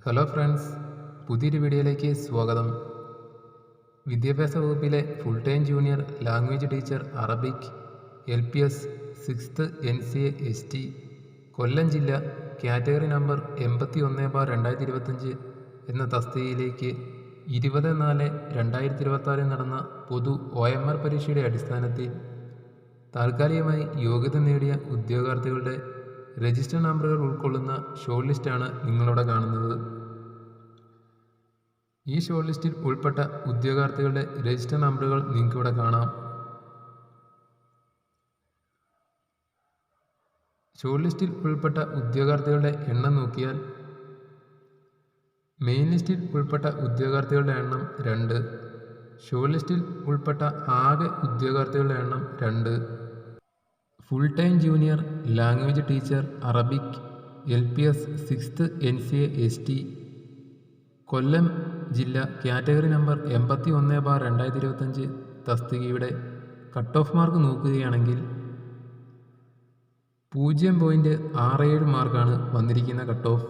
Hello friends, പുതിയൊരു വീഡിയോയിലേക്ക് സ്വാഗതം. വിദ്യാഭ്യാസ വകുപ്പിലെ full time junior language teacher Arabic LPS 6th NCA ST Kollam ജില്ല കാറ്റഗറി നമ്പർ 81/2025 എന്ന തസ്തികയിലേക്ക് 20/4/2026 നടന്ന പൊതു OMR പരീക്ഷയുടെ അടിസ്ഥാനത്തിൽ താൽക്കാലികമായി യോഗ്യത നേടിയ ഉദ്യോഗാർത്ഥികളുടെ രജിസ്റ്റർ നമ്പറുകൾ ഉൾക്കൊള്ളുന്ന ഷോർട്ട് ലിസ്റ്റാണ് നിങ്ങളിവിടെ കാണുന്നത്. ഈ ഷോർട്ട് ലിസ്റ്റിൽ ഉൾപ്പെട്ട ഉദ്യോഗാർത്ഥികളുടെ രജിസ്റ്റർ നമ്പറുകൾ നിങ്ങൾക്കിവിടെ കാണാം. ഷോർട്ട് ലിസ്റ്റിൽ ഉൾപ്പെട്ട ഉദ്യോഗാർത്ഥികളുടെ എണ്ണം നോക്കിയാൽ മെയിൻ ലിസ്റ്റിൽ ഉൾപ്പെട്ട ഉദ്യോഗാർത്ഥികളുടെ എണ്ണം 2, ഷോർട്ട് ലിസ്റ്റിൽ ഉൾപ്പെട്ട ആകെ ഉദ്യോഗാർത്ഥികളുടെ എണ്ണം 2. Full time junior language teacher Arabic LPS 6th NCA ST Kollam ജില്ല കാറ്റഗറി നമ്പർ 81/2025 തസ്തികയുടെ കട്ട് ഓഫ് മാർക്ക് നോക്കുകയാണെങ്കിൽ 0.67 മാർക്കാണ് വന്നിരിക്കുന്ന കട്ട് ഓഫ്.